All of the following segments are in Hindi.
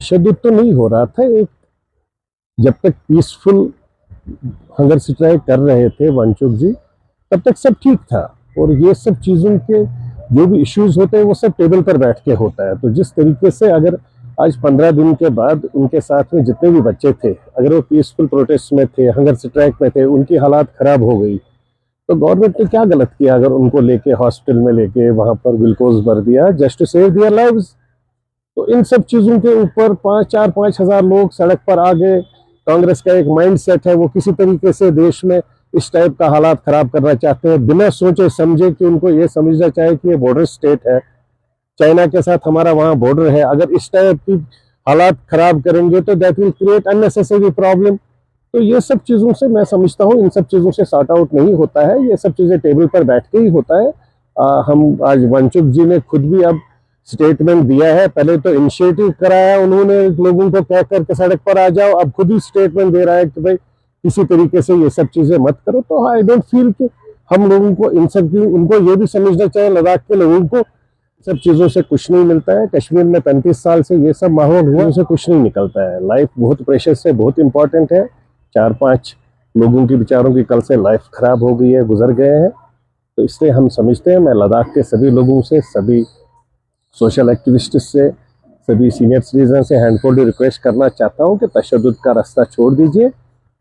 तशद्दुद तो नहीं हो रहा था। एक जब तक पीसफुल हंगर स्ट्राइक कर रहे थे वांचुक जी, तब तक सब ठीक था। और ये सब चीज़ों के जो भी इश्यूज होते हैं वो सब टेबल पर बैठ के होता है। तो जिस तरीके से अगर आज 15 दिन के बाद उनके साथ में जितने भी बच्चे थे, अगर वो पीसफुल प्रोटेस्ट में थे, हंगर स्ट्राइक में थे, उनकी हालात खराब हो गई, तो गवर्नमेंट ने क्या गलत किया अगर उनको लेके हॉस्पिटल में लेके वहां पर ग्लूकोज भर दिया just to save their lives. तो इन सब चीजों के ऊपर 5,000 लोग सड़क पर आ गए। कांग्रेस का एक माइंड सेट है, वो किसी तरीके से देश में इस टाइप का हालात खराब करना चाहते हैं, बिना सोचे समझे कि उनको ये समझना चाहिए कि ये बॉर्डर स्टेट है, चाइना के साथ हमारा वहाँ बॉर्डर है। अगर इस टाइप की हालात खराब करेंगे तो that will create unnecessary problem. तो ये सब चीज़ों से मैं समझता हूँ इन सब चीज़ों से सॉर्ट आउट नहीं होता है, ये सब चीज़ें टेबल पर बैठ के ही होता है। हम आज वांचुक जी ने खुद भी अब स्टेटमेंट दिया है। पहले तो इनिशिएटिव कराया उन्होंने लोगों को कह करके सड़क पर आ जाओ, अब खुद ही स्टेटमेंट दे रहा है कि भाई किसी तरीके से ये सब चीज़ें मत करो। तो आई डोंट फील कि हम लोगों को इन सब की, उनको ये भी समझना चाहिए लद्दाख के लोगों को सब चीज़ों से कुछ नहीं मिलता है। कश्मीर में 35 साल से ये सब माहौल हुआ, उनसे कुछ नहीं निकलता है। लाइफ बहुत प्रेशियस है, बहुत इंपॉर्टेंट है। 4-5 लोगों की बेचारों की कल से लाइफ खराब हो गई है, गुजर गए हैं। तो इसलिए हम समझते हैं, मैं लद्दाख के सभी लोगों से, सभी सोशल एक्टिविस्ट से, सभी सीनियर सिटीजन से हैंडफोल्ड रिक्वेस्ट करना चाहता हूँ कि तशद्दुद का रास्ता छोड़ दीजिए,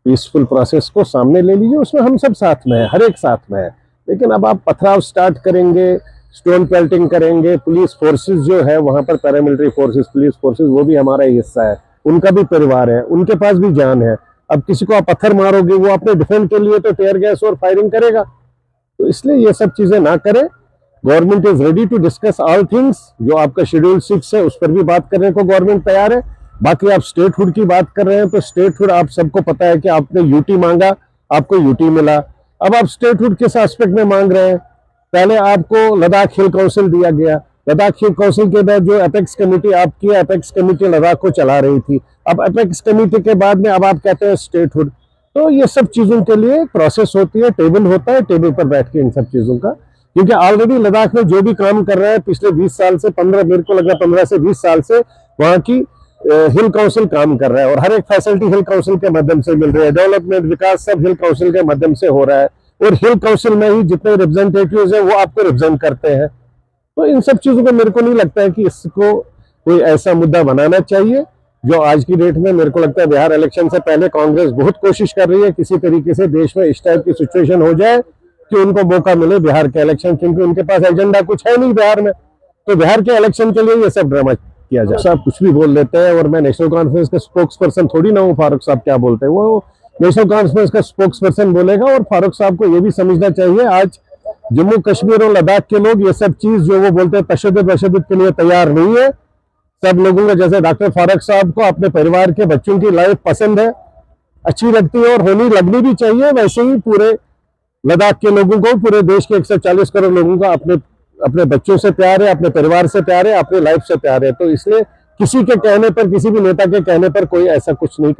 पीसफुल प्रोसेस को सामने ले लीजिए। उसमें हम सब साथ में हैं, हर एक साथ में है। लेकिन अब आप पथराव स्टार्ट करेंगे, स्टोन पेल्टिंग करेंगे, पुलिस फोर्सेस जो है वहाँ पर, पैरामिलिट्री फोर्सेस, पुलिस फोर्सेस, वो भी हमारा ही हिस्सा है, उनका भी परिवार है, उनके पास भी जान है। अब किसी को आप पत्थर मारोगे, वो अपने डिफेंड के लिए तो टेयर गैस और फायरिंग करेगा। तो इसलिए ये सब चीजें ना करें। Government is ready to discuss all things. जो आपका शेड्यूल 6 है उस पर भी बात करने को गवर्नमेंट तैयार है। बाकी आप स्टेटहुड की बात कर रहे हैं, तो स्टेटहुड आप सबको पता है कि आपने यूटी मांगा, आपको यूटी मिला। अब आप स्टेटहुड किस एस्पेक्ट में मांग रहे हैं? पहले आपको लद्दाख हिल काउंसिल दिया गया, लद्दाख हिल काउंसिल के बाद जो अपेक्स कमेटी आपकी, अपेक्स कमेटी लद्दाख को चला रही थी, अब अपेक्स कमेटी के बाद में अब आप कहते हैं स्टेटहुड। तो ये सब चीजों के लिए प्रोसेस होती है, टेबल होता है, टेबल पर बैठ के इन सब चीजों का, क्योंकि ऑलरेडी लद्दाख में जो भी काम कर रहा है पिछले 20 साल से, 15, मेरे को लगा 15 से 20 साल से वहाँ की हिल काउंसिल काम कर रहा है, और हर एक फैसिलिटी हिल काउंसिल के माध्यम से मिल रही है। डेवलपमेंट, विकास सब हिल काउंसिल के माध्यम से हो रहा है, और हिल काउंसिल में ही जितने रिप्रेजेंटेटिव्स हैं वो आपको रिप्रेजेंट करते हैं। तो इन सब चीजों को मेरे को नहीं लगता है कि इसको कोई ऐसा मुद्दा बनाना चाहिए। जो आज की डेट में मेरे को लगता है बिहार इलेक्शन से पहले कांग्रेस बहुत कोशिश कर रही है किसी तरीके से देश में इस टाइप की सिचुएशन हो जाए कि उनको मौका मिले बिहार के इलेक्शन, क्योंकि उनके पास एजेंडा कुछ है नहीं बिहार में। तो बिहार के इलेक्शन के लिए ये सब ड्रामा किया जाए। साहब कुछ भी बोल लेते हैं, और मैं नेशनल कॉन्फ्रेंस के स्पोक्स पर्सन थोड़ी ना हूँ। फारूक साहब क्या बोलते हैं, वो नेशनल कॉन्फ्रेंस का स्पोक्स पर्सन बोलेगा। और फारूक साहब को ये भी समझना चाहिए, आज जम्मू कश्मीर और लद्दाख के लोग ये सब चीज जो वो बोलते हैं तशद्दुद के लिए तैयार नहीं है। सब लोगों को, जैसे डॉक्टर फारूक साहब को अपने परिवार के बच्चों की लाइफ पसंद है, अच्छी लगती है और होनी लगनी भी चाहिए, वैसे ही पूरे लद्दाख के लोगों को, पूरे देश के 140 करोड़ लोगों का अपने बच्चों से प्यार है, अपने परिवार से प्यार है, अपनी लाइफ से प्यार है। तो इसलिए किसी के कहने पर, किसी भी नेता के कहने पर कोई ऐसा कुछ नहीं